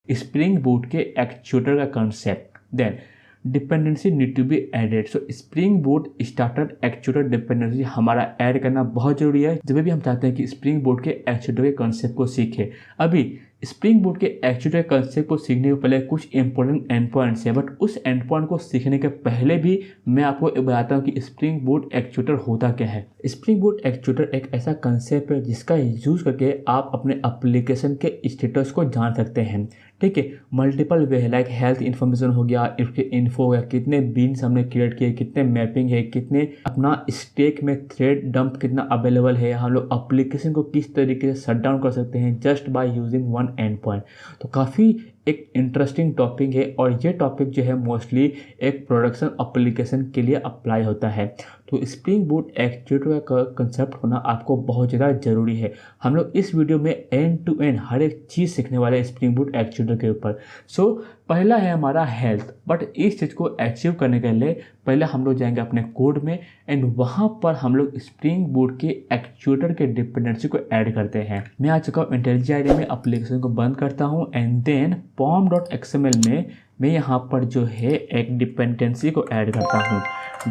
Spring boot के actuator का concept, then dependency need to be added. So spring boot starter actuator dependency हमारा add करना बहुत जरूरी है जब भी हम चाहते हैं कि स्प्रिंग बूट के एक्चुएटर के कंसेप्ट को सीखें। अभी स्प्रिंग बूट के एक्चुएटर कंसेप्ट को सीखने के पहले कुछ इंपॉर्टेंट एंड पॉइंट्स है, बट उस एंड पॉइंट को सीखने के पहले भी मैं आपको बताता हूँ कि स्प्रिंग बूट एक्चुएटर होता क्या है। स्प्रिंग बूट एक्चुएटर एक ऐसा कंसेप्ट है जिसका यूज करके आप अपने एप्लीकेशन के स्टेटस को जान सकते हैं। ठीक है, मल्टीपल वे है, लाइक हेल्थ इन्फॉर्मेशन हो गया, इसके इन्फो है, कितने बीन्स हमने क्रिएट किए, कितने मैपिंग है, कितने अपना स्टेक में थ्रेड डंप कितना अवेलेबल है, हम लोग एप्लीकेशन को किस तरीके से शट डाउन कर सकते हैं just by using one and point. तो काफ़ी एक इंटरेस्टिंग टॉपिक है और ये टॉपिक जो है मोस्टली एक प्रोडक्शन एप्लीकेशन के लिए अप्लाई होता है। तो स्प्रिंग बूट एक्चुएटर का कंसेप्ट होना आपको बहुत ज़्यादा ज़रूरी है। हम लोग इस वीडियो में एंड टू एंड हर एक चीज़ सीखने वाले हैं स्प्रिंग बूट एक्चुएटर के ऊपर। सो पहला है हमारा हेल्थ, बट इस चीज़ को अचीव करने के लिए पहले हम लोग जाएंगे अपने कोड में एंड वहाँ पर हम लोग स्प्रिंग बूट के एक्चुएटर के डिपेंडेंसी को ऐड करते हैं। मैं आ चुका हूँ IntelliJ IDEA में, एप्लीकेशन को बंद करता हूँ एंड देन pom.xml में मैं यहाँ पर जो है एक डिपेंडेंसी को ऐड करता हूँ,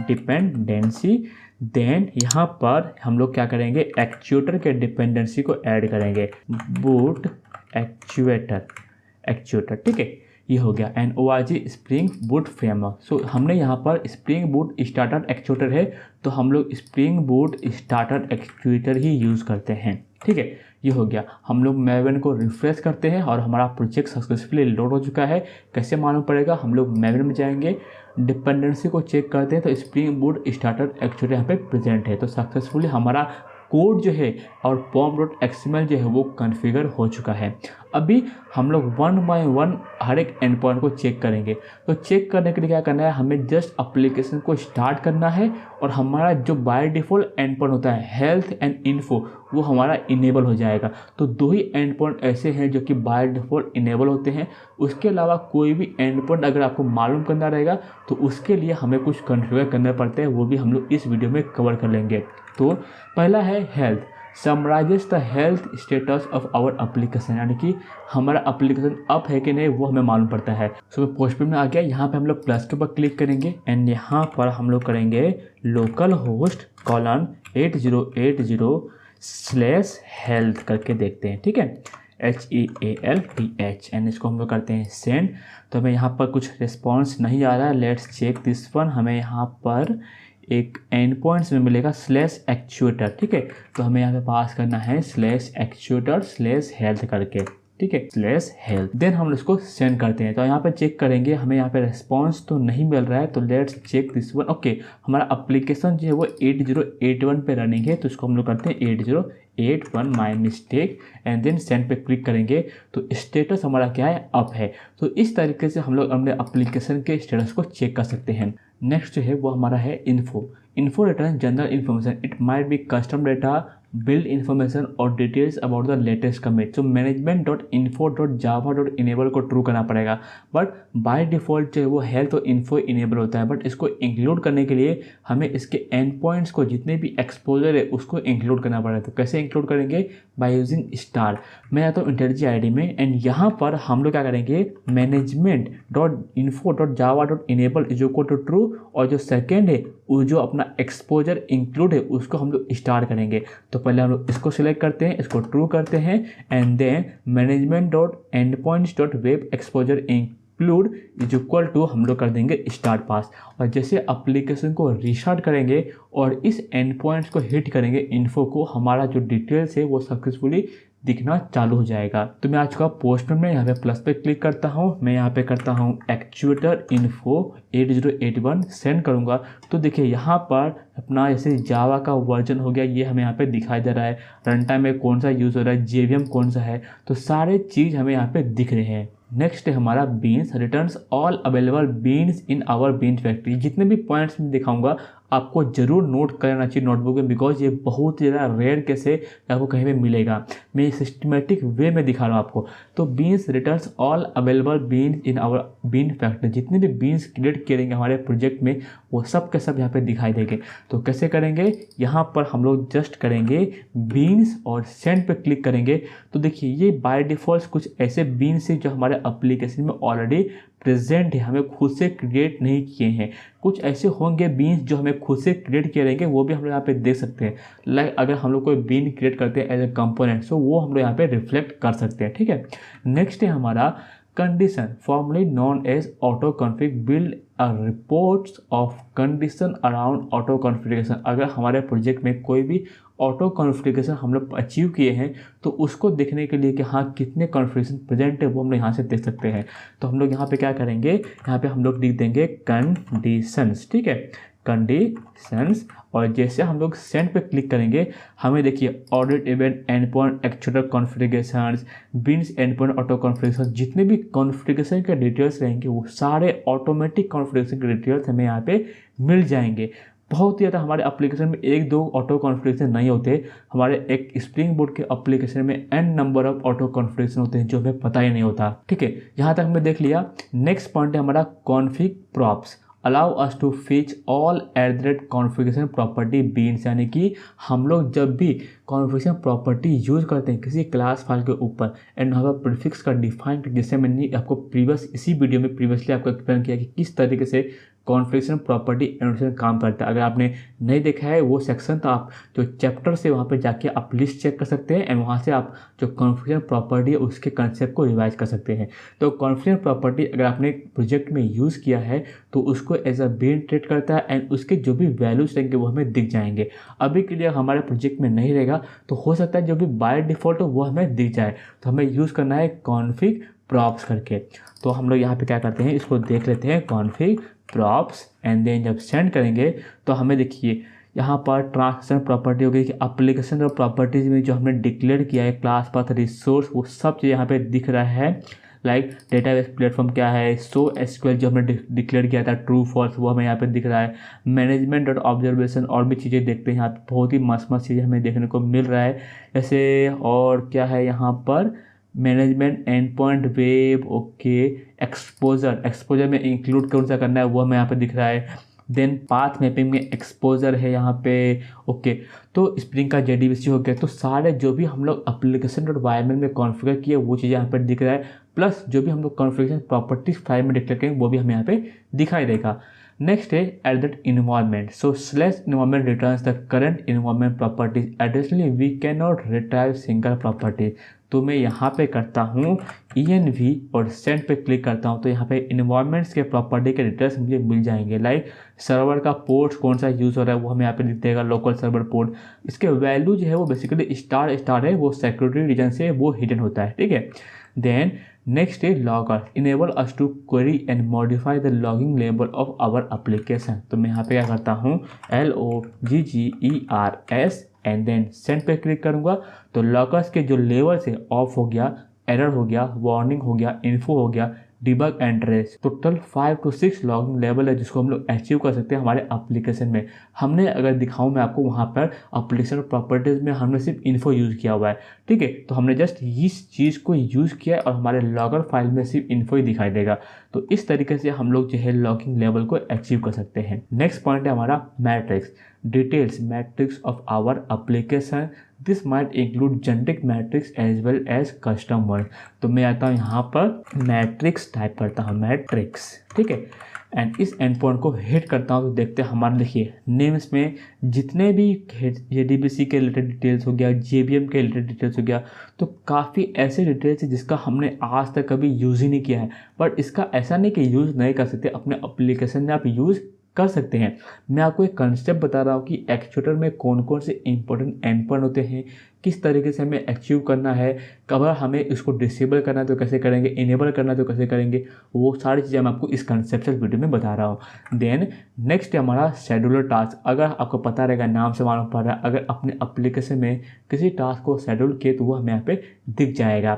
डिपेंडेंसी। देन यहाँ पर हम लोग क्या करेंगे, एक्चुएटर के डिपेंडेंसी को ऐड करेंगे, बूट एक्चुएटर, ठीक है, ये हो गया NORG स्प्रिंग बूट फ्रेमवर्क। सो हमने यहाँ पर स्प्रिंग बूट स्टार्टर एक्चुएटर है तो हम लोग स्प्रिंग बूट स्टार्टर एक्चुएटर ही यूज़ करते हैं। ठीक है, ये हो गया। हम लोग मैवन को रिफ्रेश करते हैं और हमारा प्रोजेक्ट सक्सेसफुली लोड हो चुका है। कैसे मालूम पड़ेगा, हम लोग मैवन में जाएंगे, डिपेंडेंसी को चेक करते हैं तो स्प्रिंग बूट स्टार्टर एक्चुएटर यहाँ पे प्रेजेंट है। तो सक्सेसफुली हमारा कोड जो है और pom.xml जो है वो कॉन्फ़िगर हो चुका है। अभी हम लोग वन बाय वन हर एक एंड पॉइंट को चेक करेंगे। तो चेक करने के लिए क्या करना है, हमें जस्ट एप्लीकेशन को स्टार्ट करना है और हमारा जो बाय डिफ़ॉल्ट एंड पॉइंट होता है हेल्थ एंड इन्फो वो हमारा इनेबल हो जाएगा। तो दो ही एंड पॉइंट ऐसे हैं जो कि बाय डिफ़ॉल्ट इनेबल होते हैं। उसके अलावा कोई भी एंड पॉइंट अगर आपको मालूम करना रहेगा तो उसके लिए हमें कुछ कॉन्फ़िगर करना पड़ता है, वो भी हम लोग इस वीडियो में कवर कर लेंगे। तो पहला है health, summarises the health status of our application, यानी कि हमारा एप्लीकेशन अप है कि नहीं वो हमें मालूम पड़ता है। सो पोस्टपेड में आ गया, यहाँ पे हम लोग प्लस के ऊपर क्लिक करेंगे एंड यहाँ पर हम लोग करेंगे लोकल होस्ट कॉलन 8080/health करके देखते हैं। ठीक है, HEALTH एंड इसको हम लोग करते हैं सेंड। तो हमें यहाँ पर कुछ रिस्पॉन्स नहीं आ रहा है, लेट्स चेक दिस वन। हमें यहाँ पर एक एंड पॉइंट्स में मिलेगा /एक्चुएटर। ठीक है, तो हमें यहाँ पे पास करना है /एक्चुएटर/हेल्थ करके। ठीक है, /हेल्थ। देन हम इसको सेंड करते हैं। तो यहाँ पे चेक करेंगे, हमें यहाँ पे रिस्पॉन्स तो नहीं मिल रहा है, तो let's check this one. Okay, हमारा एप्लीकेशन जो है वो 8081 पे रनिंग है, तो इसको हम लोग करते हैं 8081 my mistake and then send पे क्लिक करेंगे तो स्टेटस हमारा क्या है, अप है। तो इस तरीके से हम लोग अपने एप्लीकेशन के स्टेटस को चेक कर सकते हैं। नेक्स्ट जो है वो हमारा है info return general information, it might be custom data, build information और details about the latest commit. तो management.info.java.enable को ट्रू करना पड़ेगा, बट बाय डिफ़ॉल्ट जो है वो हेल्थ और इन्फो इनेबल होता है। बट इसको इंक्लूड करने के लिए हमें इसके एंड पॉइंट्स को जितने भी एक्सपोजर है उसको इंक्लूड करना पड़ेगा। तो कैसे इंक्लूड करेंगे, बाय यूजिंग स्टार। मैं आता हूँ IntelliJ IDEA में एंड यहाँ पर हम लोग क्या करेंगे, management.info.java.enable is equal to true, और जो सेकेंड है वो जो अपना एक्सपोजर इंक्लूड है उसको हम लोग स्टार करेंगे। तो पहले हम लोग इसको सिलेक्ट करते हैं, इसको ट्रू करते हैं and then management.endpoints.web exposure include is equal to हम लोग कर देंगे स्टार्ट पास। और जैसे एप्लीकेशन को रीस्टार्ट करेंगे और इस एंड पॉइंट्स को हिट करेंगे इन्फो को, हमारा जो डिटेल्स है वो सक्सेसफुली दिखना चालू हो जाएगा। तो मैं आ चुका पोस्टपेड में, यहाँ पे प्लस पे क्लिक करता हूँ, मैं यहाँ पे करता हूँ एक्चुएटर इन्फो 8081 सेंड करूँगा। तो देखिए यहाँ पर अपना जैसे जावा का वर्जन हो गया, ये हमें यहाँ पे दिखाई दे रहा है, रन टाइम में कौन सा यूज़ हो रहा है, JVM कौन सा है, तो सारे चीज़ हमें यहाँ पे दिख रहे हैं। नेक्स्ट है हमारा beans, returns all available beans in our bean factory. जितने भी पॉइंट्स मैं दिखाऊंगा आपको जरूर नोट करना चाहिए नोटबुक में, बिकॉज ये बहुत ज़्यादा रेयर केस है आपको कहीं पे मिलेगा। मैं सिस्टमेटिक वे में दिखा रहा हूँ आपको। तो beans returns all available beans in our bean factory, जितने भी बीन्स क्रिएट करेंगे हमारे प्रोजेक्ट में वो सब के सब यहाँ पे दिखाई देंगे। तो कैसे करेंगे, यहाँ पर हम लोग जस्ट करेंगे बीन्स और सेंड पे क्लिक करेंगे। तो देखिए ये बाय डिफ़ॉल्ट कुछ ऐसे बीन्स हैं जो हमारे एप्लीकेशन में ऑलरेडी प्रेजेंट है, हमें खुद से क्रिएट नहीं किए हैं। कुछ ऐसे होंगे बीन्स जो हमें खुद से क्रिएट किए रहेंगे, वो भी हम लोग यहाँ पे देख सकते हैं। लाइक अगर हम लोग कोई बीन क्रिएट करते हैं एज ए कंपोनेंट, सो वो हम लोग यहाँ पे रिफ्लेक्ट कर सकते हैं, ठीक है। नेक्स्ट है हमारा condition, formerly known as auto config, build a reports of condition around auto configuration. अगर हमारे प्रोजेक्ट में कोई भी ऑटो कॉन्फ़िगरेशन हम लोग अचीव किए हैं तो उसको देखने के लिए कि हाँ कितने कॉन्फ़िगरेशन प्रेजेंट है वो हम लोग यहाँ से देख सकते हैं। तो हम लोग यहाँ पे क्या करेंगे, यहाँ पे हम लोग लिख देंगे कंडीशंस, ठीक है, कंडीशंस। और जैसे हम लोग सेंड पे क्लिक करेंगे, हमें देखिए audit event and point actual configurations, beans and point auto configuration, जितने भी कॉन्फ़िगरेशन के डिटेल्स रहेंगे वो सारे ऑटोमेटिक कॉन्फ़िगरेशन के डिटेल्स हमें यहाँ पे मिल जाएंगे। बहुत ही ज़्यादा हमारे एप्लीकेशन में एक दो ऑटो कॉन्फ़िगरेशन नहीं होते, हमारे एक स्प्रिंग बोर्ड के एप्लीकेशन में n number of auto configuration होते हैं जो हमें पता ही नहीं होता, ठीक है। यहाँ तक हमने देख लिया। नेक्स्ट पॉइंट है हमारा config props, allow us to fetch all configuration property beans, यानी कि हम लोग जब भी कॉन्फ़िगरेशन प्रॉपर्टी यूज़ करते हैं किसी क्लास फाइल के ऊपर एंड वहाँ पर प्रीफिक्स का डिफाइन, जैसे मैंने आपको इसी वीडियो में प्रीवियसली आपको एक्सप्लेन किया कि किस तरीके से कॉन्फ़िगरेशन प्रॉपर्टी एनोटेशन काम करता है। अगर आपने नहीं देखा है वो सेक्शन, तो आप जो चैप्टर से वहाँ पे जाके आप लिस्ट चेक कर सकते हैं एंड वहाँ से आप जो कॉन्फ़िगरेशन प्रॉपर्टी है उसके कंसेप्ट को रिवाइज कर सकते हैं। तो कॉन्फ़िगरेशन प्रॉपर्टी अगर आपने प्रोजेक्ट में यूज़ किया है तो उसको एज अ बीन ट्रीट करता है एंड उसके जो भी वैल्यूज रहेंगे वो हमें दिख जाएंगे। अभी के लिए हमारे प्रोजेक्ट में नहीं रहेगा तो हो सकता है जो भी बाय डिफ़ॉल्ट हो वो हमें दिख जाए, तो हमें यूज़ करना है कॉन्फ़िग प्रॉप्स करके। तो हम लोग यहाँ पे क्या करते हैं, इसको देख लेते हैं कॉन्फ़िग प्रॉप्स एंड देन जब सेंड करेंगे तो हमें देखिए यहाँ पर ट्रांसलेशन प्रॉपर्टी हो गई कि एप्लीकेशन और प्रॉपर्टीज़ में जो हमने डिक्लेयर किया है क्लास पाथ रिसोर्स वो सब चीज़ यहाँ पे दिख रहा है। लाइक डेटाबेस प्लेटफॉर्म क्या है, सो एसक्यूएल जो हमने डिक्लेयर किया था ट्रू फॉल्स वो हमें यहाँ पे दिख रहा है। मैनेजमेंट और ऑब्जर्वेशन और भी चीज़ें देखते हैं यहाँ पे, बहुत ही मस्त मस्त चीज़ें हमें देखने को मिल रहा है। जैसे और क्या है यहाँ पर, management and point web, okay, exposure में इंक्लूड कौन सा करना है वो हमें यहाँ पे दिख रहा है। देन पाथ मैपिंग में एक्सपोजर है यहाँ पे, ओके। तो स्प्रिंग का JDBC हो गया। तो सारे जो भी हम लोग एप्लीकेशन और वायरमेंट में कॉन्फ़िगर किए वो चीज़ें यहाँ पर दिख रहा है, प्लस जो भी हम लोग कॉन्फ़िगरेशन प्रॉपर्टीज फाइल में डिक्लेयर करेंगे वो भी हमें यहाँ पे दिखाई देगा। नेक्स्ट है at that environment, so slash environment returns the current environment properties, additionally we can not retrieve single property. तो मैं यहाँ पे करता हूँ ENV और सेंड पे क्लिक करता हूँ तो यहाँ पे इन्वायरमेंट्स के प्रॉपर्टी के डिटेल्स मुझे मिल जाएंगे। लाइक सर्वर का पोर्ट कौन सा यूज़ हो रहा है वो हमें यहाँ पे दिख देगा, लोकल सर्वर पोर्ट। इसके वैल्यू जो है वो बेसिकली स्टार है, वो सिक्योरिटी रीजन से वो हिडन होता है, ठीक है। देन नेक्स्ट है logger, enable us to query and modify the logging level of our application. तो मैं यहाँ पे क्या करता हूँ LOGGERS एंड देन सेंड पे क्लिक करूँगा तो लॉकर्स के जो लेवल से ऑफ हो गया, एरर हो गया, वार्निंग हो गया, इन्फो हो गया, debug and trace, total 5 to 6 logging level है जिसको हम लोग अचीव कर सकते हैं हमारे एप्लीकेशन में। हमने अगर दिखाऊं मैं आपको वहाँ पर एप्लीकेशन प्रॉपर्टीज़ में हमने सिर्फ इन्फो यूज़ किया हुआ है, ठीक है। तो हमने जस्ट इस चीज़ को यूज़ किया है और हमारे लॉगर फाइल में सिर्फ इन्फो ही दिखाई देगा। तो इस तरीके से हम लोग जो है लॉगिंग लेवल को अचीव कर सकते हैं। नेक्स्ट पॉइंट है हमारा metrics, details metrics of our application, this might include generic metrics as well as custom word. तो मैं आता हूँ यहाँ पर मैट्रिक्स टाइप करता हूँ, मैट्रिक्स, ठीक है, एंड इस एंड पॉइंट को हिट करता हूँ तो देखते हैं हमारे देखिए नेम्स में जितने भी JDBC के रिलेटेड डिटेल्स हो गया, JVM के रिलेटेड डिटेल्स हो गया, तो काफ़ी ऐसे डिटेल्स है जिसका हमने आज तक कभी यूज़ ही नहीं किया है। बट इसका ऐसा नहीं कि यूज़ नहीं कर सकते, अपने एप्लीकेशन में आप यूज़ कर सकते हैं। मैं आपको एक कंसेप्ट बता रहा हूँ कि एक्चुएटर में कौन कौन से इंपॉर्टेंट एंड पॉइंट होते हैं, किस तरीके से हमें अचीव करना है, कब हमें इसको डिसेबल करना है तो कैसे करेंगे, इनेबल करना है तो कैसे करेंगे, वो सारी चीज़ें मैं आपको इस कंसेप्चुअल वीडियो में बता रहा हूँ। देन नेक्स्ट है हमारा शेड्यूलर टास्क। अगर आपको पता रहेगा, नाम से मालूम पड़ रहा है, अगर अपने एप्लीकेशन में किसी टास्क को शेड्यूल किए तो वो हमें यहाँ पे दिख जाएगा।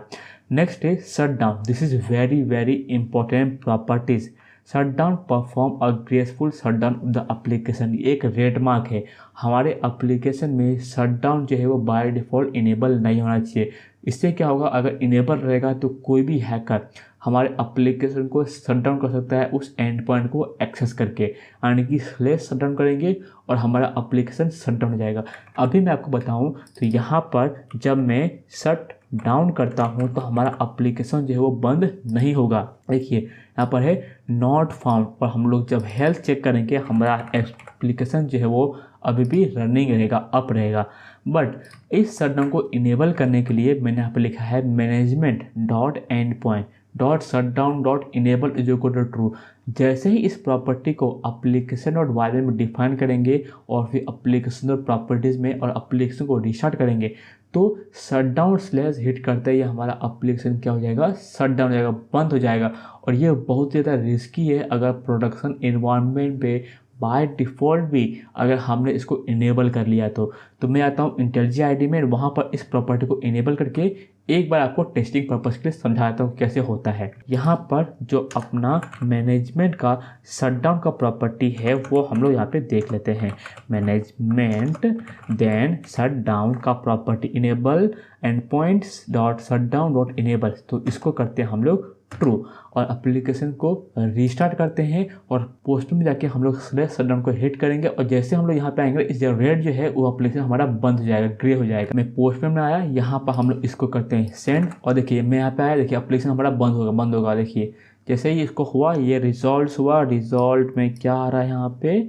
नेक्स्ट है shut down, this is very very important properties. Shut down perform a graceful shut down of the application, एक रेड मार्क है। हमारे एप्लीकेशन में शट डाउन जो है वो बाय डिफ़ॉल्ट इनेबल नहीं होना चाहिए। इससे क्या होगा, अगर इनेबल रहेगा तो कोई भी हैकर हमारे एप्लीकेशन को शट डाउन कर सकता है उस एंड पॉइंट को एक्सेस करके, यानी कि स्लैश शट डाउन करेंगे और हमारा एप्लीकेशन शट डाउन हो जाएगा। अभी मैं आपको बताऊं तो यहाँ पर जब मैं शट डाउन करता हूँ तो हमारा एप्लीकेशन जो है वो बंद नहीं होगा। देखिए यहाँ पर है नॉट फाउंड, और हम लोग जब हेल्थ चेक करेंगे हमारा एप्लीकेशन जो है वो अभी भी रनिंग रहेगा, अप रहेगा। बट इस शटडाउन को इनेबल करने के लिए मैंने यहाँ पर लिखा है management dot endpoint dot shutdown dot enable is equal to true. जैसे ही इस प्रॉपर्टी को एप्लीकेशन डॉट वाई में डिफाइन करेंगे और फिर एप्लीकेशन डॉट प्रॉपर्टीज़ में और एप्लीकेशन को रिस्टार्ट करेंगे तो शट डाउन स्लैश हिट करते ही हमारा एप्लीकेशन क्या हो जाएगा, शट डाउन हो जाएगा, बंद हो जाएगा। और ये बहुत ज़्यादा रिस्की है अगर प्रोडक्शन इन्वायरमेंट पे बाय डिफ़ॉल्ट भी अगर हमने इसको इनेबल कर लिया तो मैं आता हूँ इंटेलिजी आईडी में, वहाँ पर इस प्रॉपर्टी को इनेबल करके एक बार आपको टेस्टिंग पर्पज़ के लिए समझाता हूँ कैसे होता है। यहाँ पर जो अपना मैनेजमेंट का शटडाउन का प्रॉपर्टी है वो हम लोग यहाँ पे देख लेते हैं। मैनेजमेंट देन शटडाउन का property enable and points dot shutdown dot enable, तो इसको करते हैं हम लोग ट्रू और एप्लीकेशन को रीस्टार्ट करते हैं और पोस्ट में जाके हम लोग स्लैश शटडाउन को हिट करेंगे और जैसे हम लोग यहाँ पे आएंगे इस रेड जो है वो एप्लीकेशन हमारा बंद हो जाएगा, ग्रे हो जाएगा। मैं पोस्ट में आया, यहाँ पर हम लोग इसको करते हैं सेंड और देखिए मैं यहाँ पे आया, देखिए एप्लीकेशन हमारा बंद होगा। देखिए जैसे ही इसको हुआ ये रिजॉल्ट हुआ, रिजॉल्ट में क्या आ रहा है यहाँ पे,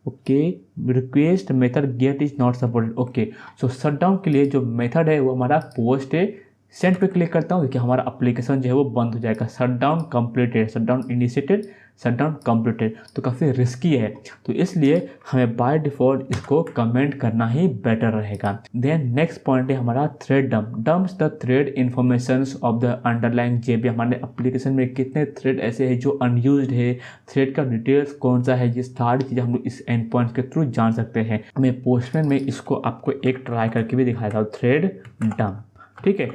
okay request method gate is not supported. Okay so shutdown के लिए जो मेथड है वो हमारा पोस्ट है, सेंड पे क्लिक करता हूँ, देखिए हमारा एप्लीकेशन जो है वो बंद हो जाएगा। Shutdown completed, shutdown initiated, shutdown completed, तो काफ़ी रिस्की है तो इसलिए हमें बाय डिफ़ॉल्ट इसको कमेंट करना ही बेटर रहेगा। देन नेक्स्ट पॉइंट है हमारा thread dump, dumps the thread informations of the underlying JB. हमारे एप्लीकेशन में कितने थ्रेड ऐसे हैं जो अनयूज्ड है, थ्रेड का डिटेल्स कौन सा है, ये सारी चीज़ें हम लोग इस एंड पॉइंट के थ्रू जान सकते हैं। मैं पोस्टमैन में इसको आपको एक ट्राई करके भी दिखाता हूँ, थ्रेड डंप, ठीक है।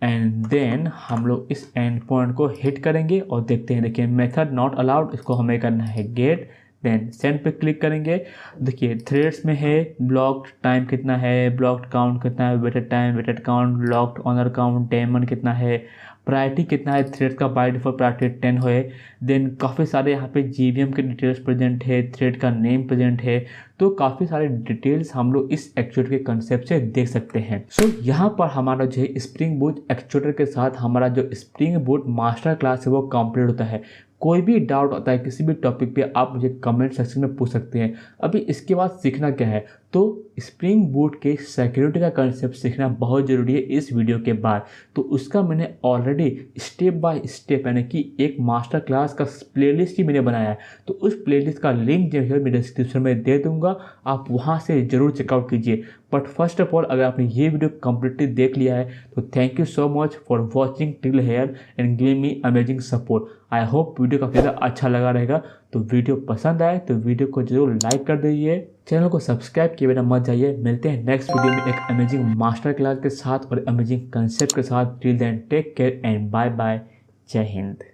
एंड देन हम लोग इस एंड पॉइंट को हिट करेंगे और देखते हैं, देखिए मेथड नॉट अलाउड, इसको हमें करना है गेट, देन सेंड पे क्लिक करेंगे। देखिए थ्रेड्स में है ब्लॉक्ड टाइम कितना है, ब्लॉक्ड काउंट कितना है, waited time, waited count, locked owner count, daemon कितना है, प्रायोरिटी कितना है, थ्रेड का बाय डिफॉल्ट प्रायोरिटी 10 है। देन काफ़ी सारे यहाँ पे जीवीएम के डिटेल्स प्रेजेंट है, थ्रेड का नेम प्रेजेंट है, तो काफ़ी सारे डिटेल्स हम लोग इस एक्चुएटर के कंसेप्ट से देख सकते हैं। सो यहाँ पर हमारा जो है स्प्रिंग बूट एक्चुएटर के साथ हमारा जो स्प्रिंग बूट मास्टर क्लास है वो कंप्लीट होता है। कोई भी डाउट होता है किसी भी टॉपिक पे आप मुझे कमेंट सेक्शन में पूछ सकते हैं। अभी इसके बाद सीखना क्या है, तो स्प्रिंग बूट के सिक्योरिटी का कंसेप्ट सीखना बहुत ज़रूरी है इस वीडियो के बाद। तो उसका मैंने ऑलरेडी स्टेप बाय स्टेप यानी कि एक मास्टर क्लास का प्लेलिस्ट ही मैंने बनाया है, तो उस प्लेलिस्ट का लिंक जो है मैं डिस्क्रिप्शन में दे दूंगा, आप वहाँ से ज़रूर चेकआउट कीजिए। बट फर्स्ट ऑफ ऑल अगर आपने ये वीडियो कम्प्लीटली देख लिया है तो thank you so much for watching till here and giving me amazing support. I hope video काफ़ी ज़्यादा अच्छा लगा रहेगा। तो वीडियो पसंद आए तो वीडियो को जरूर लाइक कर दीजिए, चैनल को सब्सक्राइब किए बिना मत जाइए। मिलते हैं नेक्स्ट वीडियो में एक अमेजिंग मास्टर क्लास के साथ और अमेजिंग कंसेप्ट के साथ। Till then take care and bye bye, जय हिंद।